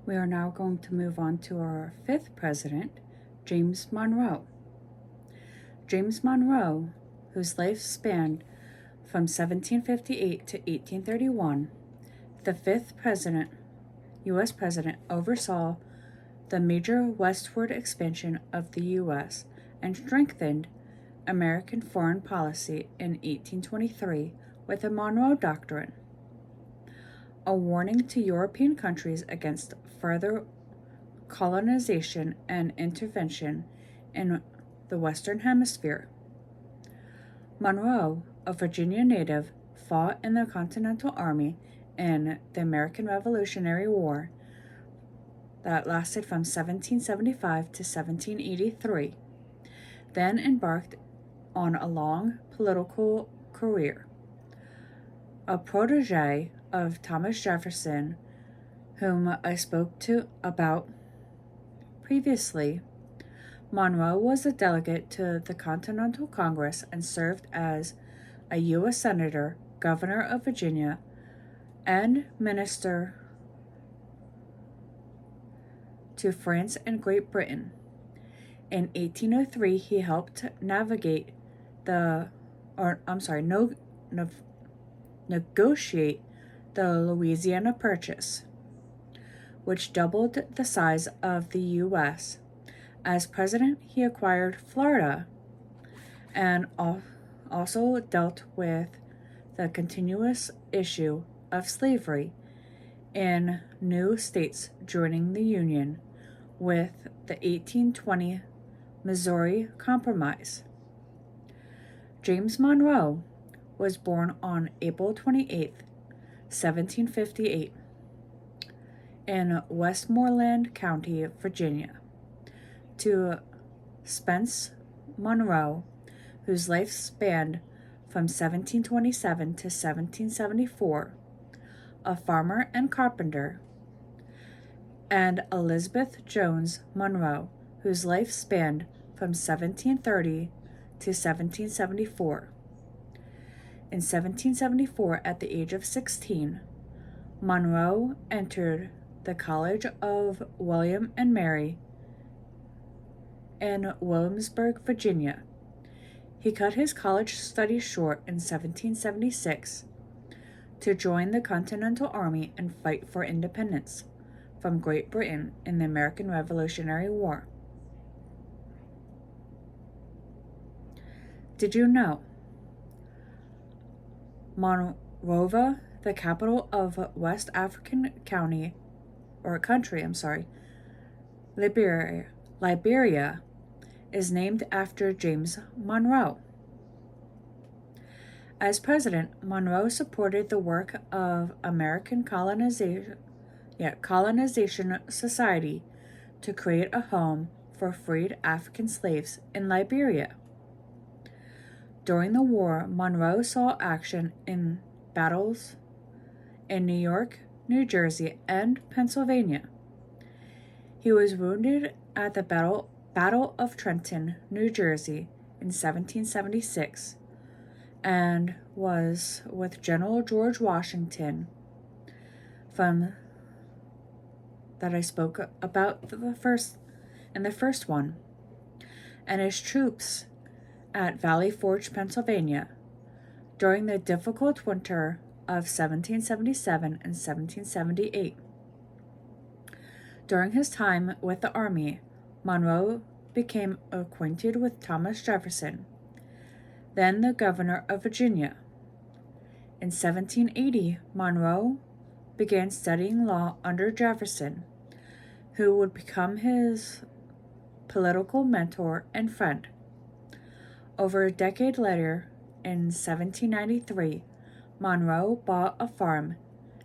We are now going to move on to our fifth president, James Monroe. James Monroe, whose life spanned from 1758 to 1831, the fifth U.S. president, oversaw the major westward expansion of the U.S. and strengthened American foreign policy in 1823 with the Monroe Doctrine, a warning to European countries against further colonization and intervention in the Western Hemisphere. Monroe, a Virginia native, fought in the Continental Army in the American Revolutionary War that lasted from 1775 to 1783, then embarked on a long political career. A protege of Thomas Jefferson, whom I spoke to about previously, Monroe was a delegate to the Continental Congress and served as a U.S. Senator, Governor of Virginia, and Minister to France and Great Britain. In 1803, he helped negotiate the Louisiana Purchase, which doubled the size of the U.S. As president, he acquired Florida and also dealt with the continuous issue of slavery in new states joining the Union with the 1820 Missouri Compromise. James Monroe was born on April 28, 1758, in Westmoreland County, Virginia, to Spence Monroe, whose life spanned from 1727 to 1774, a farmer and carpenter, and Elizabeth Jones Monroe, whose life spanned from 1730 to 1774. In 1774, at the age of 16, Monroe entered the College of William and Mary in Williamsburg, Virginia. He cut his college studies short in 1776 to join the Continental Army and fight for independence from Great Britain in the American Revolutionary War. Did you know Monrovia, the capital of West African country, Liberia, is named after James Monroe? As president, Monroe supported the work of American Colonization Society to create a home for freed African slaves in Liberia. During the war, Monroe saw action in battles in New York, New Jersey, and Pennsylvania. He was wounded at the Battle of Trenton, New Jersey in 1776, and was with General George Washington that I spoke about in the first one, and his troops at Valley Forge, Pennsylvania, during the difficult winter of 1777 and 1778. During his time with the Army, Monroe became acquainted with Thomas Jefferson, then the governor of Virginia. In 1780, Monroe began studying law under Jefferson, who would become his political mentor and friend. Over a decade later, in 1793, Monroe bought a farm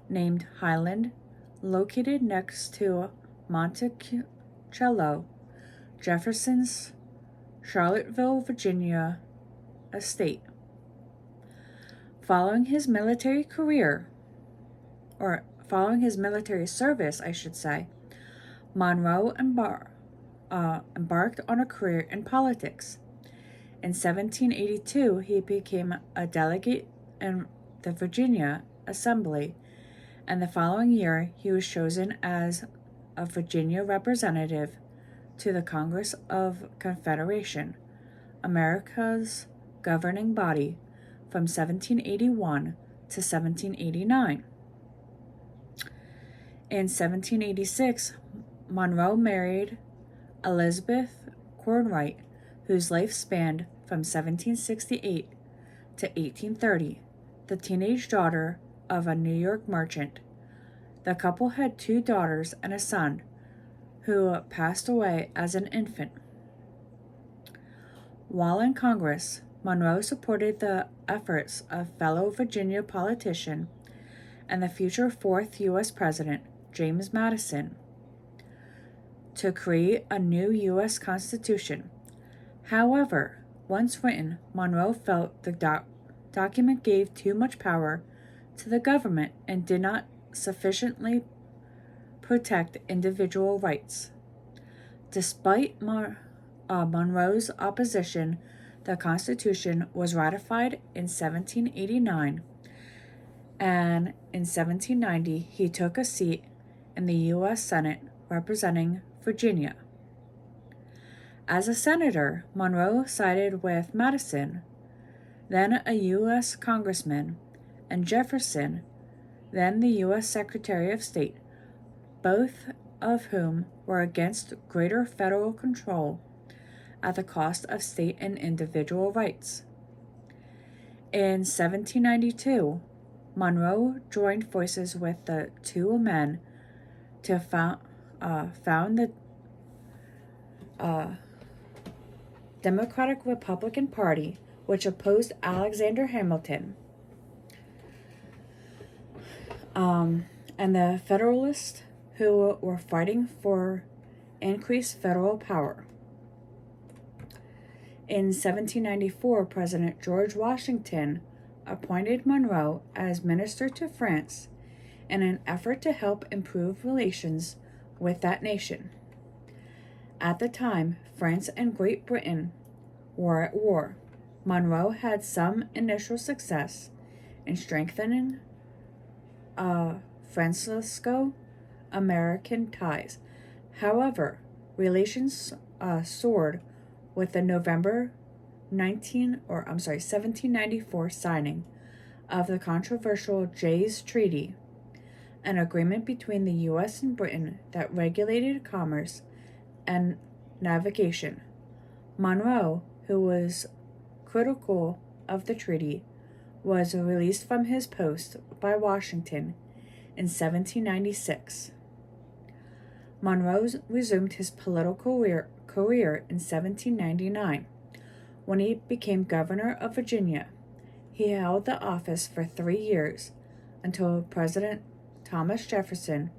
named Highland, located next to Monticello, Jefferson's Charlottesville, Virginia estate. Following his military service, Monroe embarked on a career in politics. In 1782, he became a delegate in the Virginia Assembly, and the following year he was chosen as a Virginia representative to the Congress of Confederation, America's governing body, from 1781 to 1789. In 1786, Monroe married Elizabeth Cornwright, whose life spanned from 1768 to 1830, the teenage daughter of a New York merchant. The couple had 2 daughters and a son, who passed away as an infant. While in Congress, Monroe supported the efforts of fellow Virginia politician and the future 4th U.S. President, James Madison, to create a new U.S. Constitution. However, once written, Monroe felt the document gave too much power to the government and did not sufficiently protect individual rights. Despite Monroe's opposition, the Constitution was ratified in 1789, and in 1790 he took a seat in the U.S. Senate representing Virginia. As a senator, Monroe sided with Madison, then a U.S. congressman, and Jefferson, then the U.S. Secretary of State, both of whom were against greater federal control at the cost of state and individual rights. In 1792, Monroe joined forces with the 2 men to found the Democratic Republican Party, which opposed Alexander Hamilton, and the Federalists, who were fighting for increased federal power. In 1794, President George Washington appointed Monroe as minister to France in an effort to help improve relations with that nation. At the time, France and Great Britain were at war. Monroe had some initial success in strengthening Franco-American ties. However, relations soared with the November 1794 signing of the controversial Jay's Treaty, an agreement between the U.S. and Britain that regulated commerce and navigation. Monroe, who was critical of the treaty, was released from his post by Washington in 1796. Monroe resumed his political career in 1799 when he became governor of Virginia. He held the office for 3 years until President Thomas Jefferson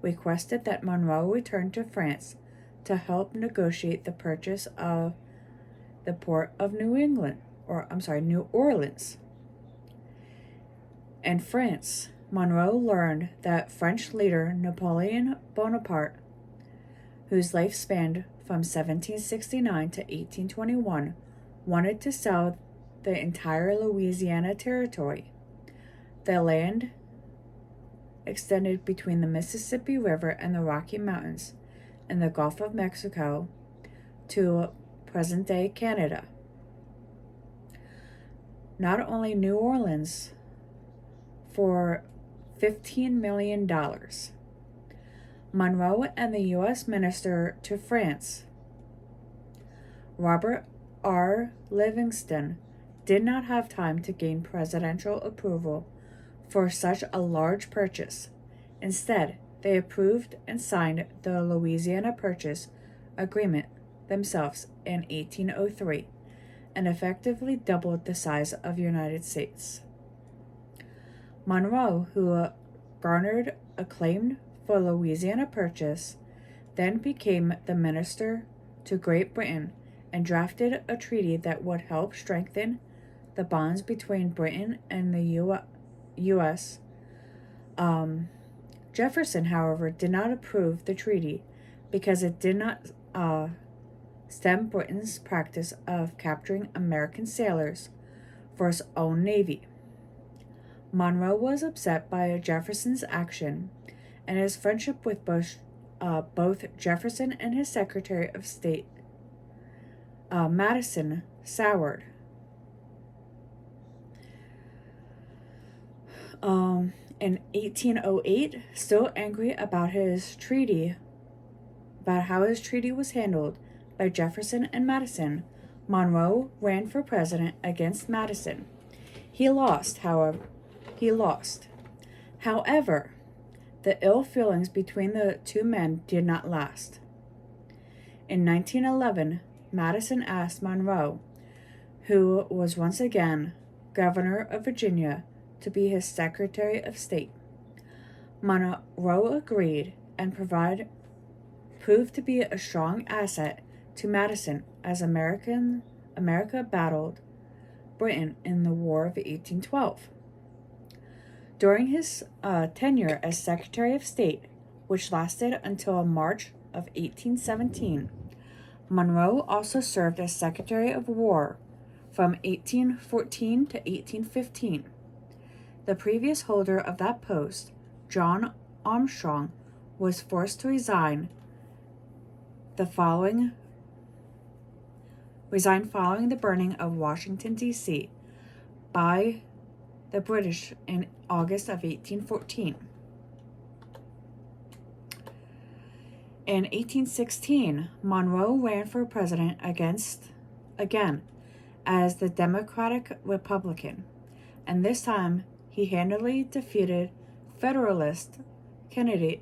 requested that Monroe return to France to help negotiate the purchase of the port of New Orleans. In France, Monroe learned that French leader Napoleon Bonaparte, whose life spanned from 1769 to 1821, wanted to sell the entire Louisiana territory. The land extended between the Mississippi River and the Rocky Mountains in the Gulf of Mexico to present-day Canada. Not only New Orleans for $15 million. Monroe and the U.S. Minister to France, Robert R. Livingston, did not have time to gain presidential approval for such a large purchase. Instead, they approved and signed the Louisiana Purchase Agreement themselves in 1803 and effectively doubled the size of the United States. Monroe, who garnered acclaim for Louisiana Purchase, then became the minister to Great Britain and drafted a treaty that would help strengthen the bonds between Britain and the U.S. Jefferson, however, did not approve the treaty because it did not stem Britain's practice of capturing American sailors for its own navy. Monroe was upset by Jefferson's action, and his friendship with both both Jefferson and his Secretary of State, Madison, soured. In 1808, still angry about how his treaty was handled by Jefferson and Madison, Monroe ran for president against Madison. He lost. However, the ill feelings between the two men did not last. In 1911, Madison asked Monroe, who was once again governor of Virginia, to be his Secretary of State. Monroe agreed and proved to be a strong asset to Madison as America battled Britain in the War of 1812. During his tenure as Secretary of State, which lasted until March of 1817, Monroe also served as Secretary of War from 1814 to 1815. The previous holder of that post, John Armstrong, was forced to resign following the burning of Washington, D.C. by the British in August of 1814. In 1816, Monroe ran for president again as the Democratic Republican, and this time he handily defeated Federalist candidate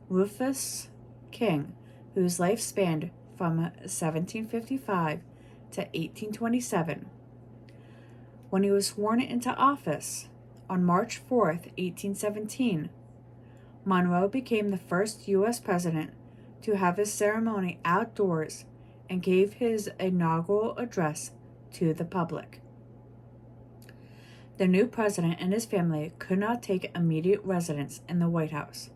Rufus King, whose life spanned from 1755 to 1827. When he was sworn into office on March 4th, 1817, Monroe became the first U.S. president to have his ceremony outdoors and gave his inaugural address to the public. The new president and his family could not take immediate residence in the White House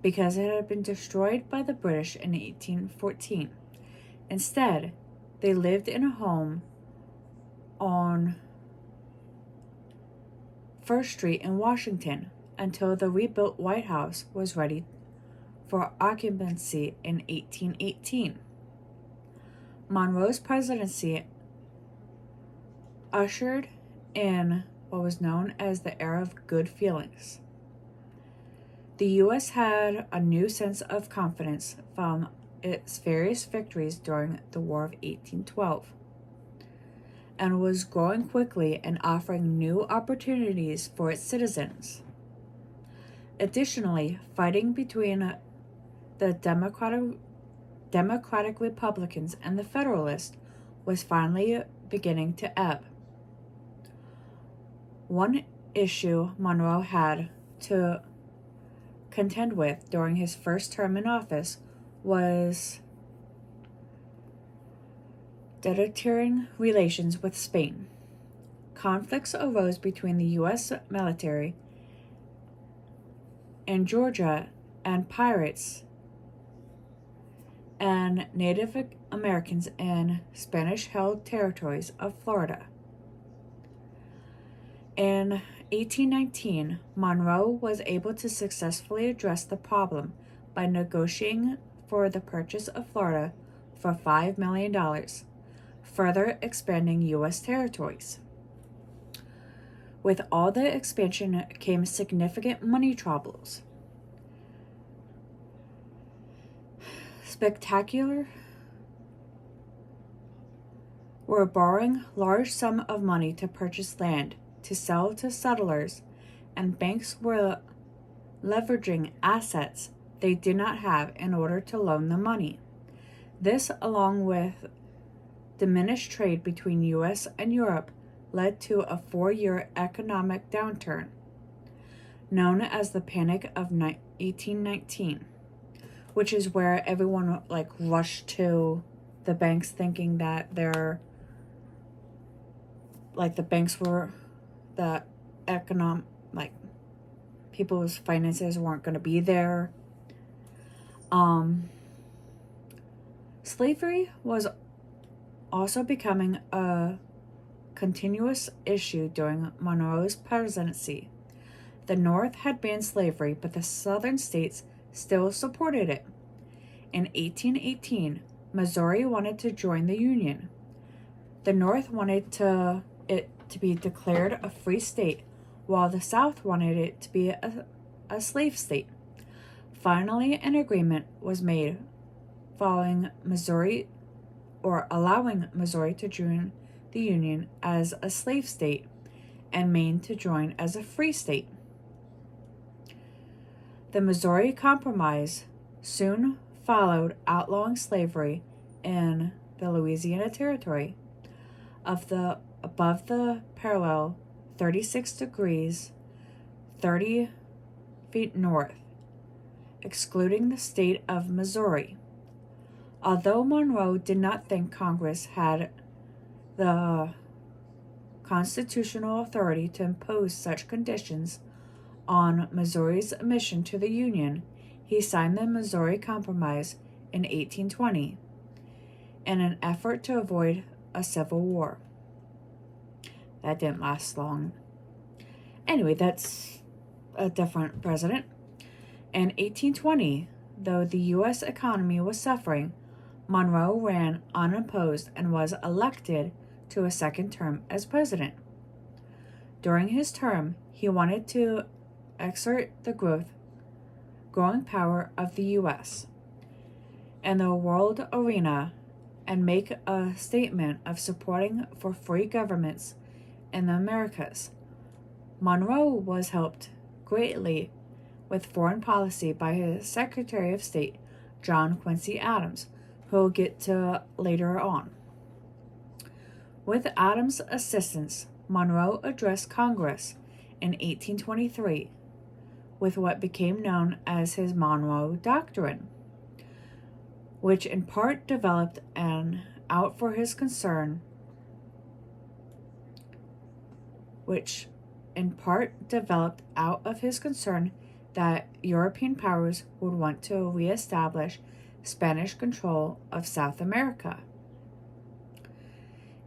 because it had been destroyed by the British in 1814. Instead, they lived in a home on First Street in Washington until the rebuilt White House was ready for occupancy in 1818. Monroe's presidency ushered in what was known as the Era of Good Feelings. The U.S. had a new sense of confidence from its various victories during the War of 1812 and was growing quickly and offering new opportunities for its citizens. Additionally, fighting between the Democratic Republicans and the Federalists was finally beginning to ebb. One issue Monroe had to contend with during his first term in office was deteriorating relations with Spain. Conflicts arose between the U.S. military in Georgia and pirates and Native Americans in Spanish-held territories of Florida. In 1819, Monroe was able to successfully address the problem by negotiating for the purchase of Florida for $5 million, further expanding U.S. territories. With all the expansion came significant money troubles. Spectacular were borrowing large sum of money to purchase land to sell to settlers, and banks were leveraging assets they did not have in order to loan the money. This, along with diminished trade between U.S. and Europe, led to a 4-year economic downturn, known as the Panic of 1819, which is where everyone rushed to the banks thinking that the banks were people's finances weren't going to be there. Slavery was also becoming a continuous issue during Monroe's presidency. The North had banned slavery, but the southern states still supported it. In 1818, Missouri wanted to join the Union. The North wanted it to be declared a free state, while the South wanted it to be a slave state. Finally, an agreement was made allowing Missouri to join the Union as a slave state and Maine to join as a free state. The Missouri Compromise soon followed outlawing slavery in the Louisiana Territory above the parallel 36 degrees 30 feet north, excluding the state of Missouri. Although Monroe did not think Congress had the constitutional authority to impose such conditions on Missouri's admission to the Union, he signed the Missouri Compromise in 1820 in an effort to avoid a civil war. That didn't last long. Anyway, that's a different president. In 1820, though the U.S. economy was suffering, Monroe ran unopposed and was elected to a second term as president. During his term, he wanted to exert the growing power of the U.S. in the world arena and make a statement of supporting for free governments in the Americas. Monroe was helped greatly with foreign policy by his Secretary of State, John Quincy Adams, who we'll get to later on. With Adams' assistance, Monroe addressed Congress in 1823 with what became known as his Monroe Doctrine, which in part developed out of his concern that European powers would want to reestablish Spanish control of South America.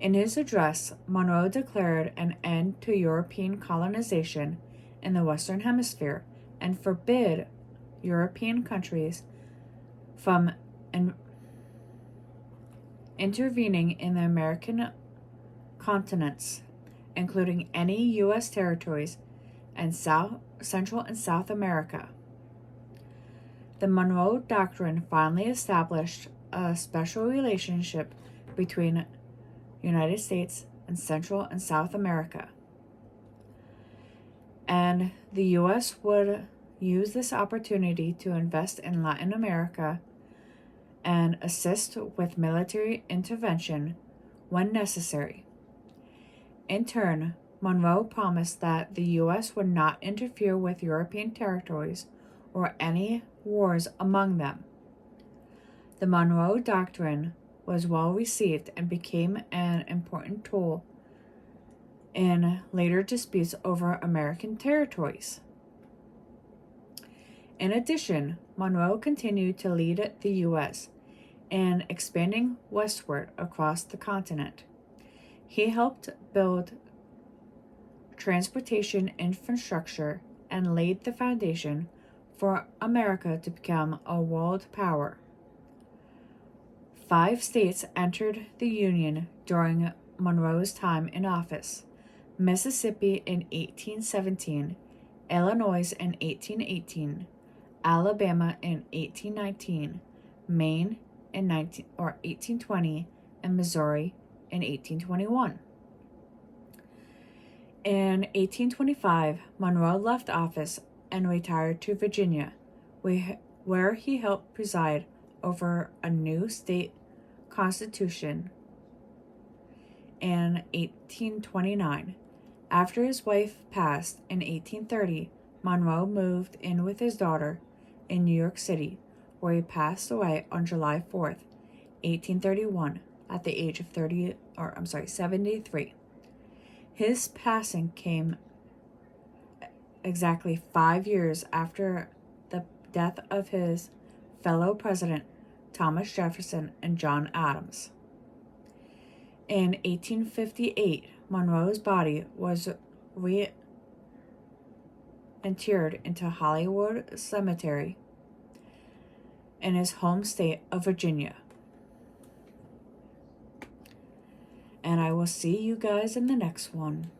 In his address, Monroe declared an end to European colonization in the Western Hemisphere and forbid European countries from intervening in the American continents, including any U.S. territories in Central and South America. The Monroe Doctrine finally established a special relationship between United States and Central and South America, and the U.S. would use this opportunity to invest in Latin America and assist with military intervention when necessary. In turn, Monroe promised that the U.S. would not interfere with European territories or any wars among them. The Monroe Doctrine was well received and became an important tool in later disputes over American territories. In addition, Monroe continued to lead the U.S. in expanding westward across the continent. He helped build transportation infrastructure and laid the foundation for America to become a world power. 5 states entered the Union during Monroe's time in office: Mississippi in 1817, Illinois in 1818, Alabama in 1819, Maine in 1820, and Missouri in 1821. In 1825, Monroe left office and retired to Virginia, where he helped preside over a new state constitution in 1829. After his wife passed in 1830, Monroe moved in with his daughter in New York City, where he passed away on July 4th, 1831, at the age of 73. His passing came exactly 5 years after the death of his fellow president Thomas Jefferson and John Adams. In 1858, Monroe's body was reinterred into Hollywood Cemetery in his home state of Virginia. And I will see you guys in the next one.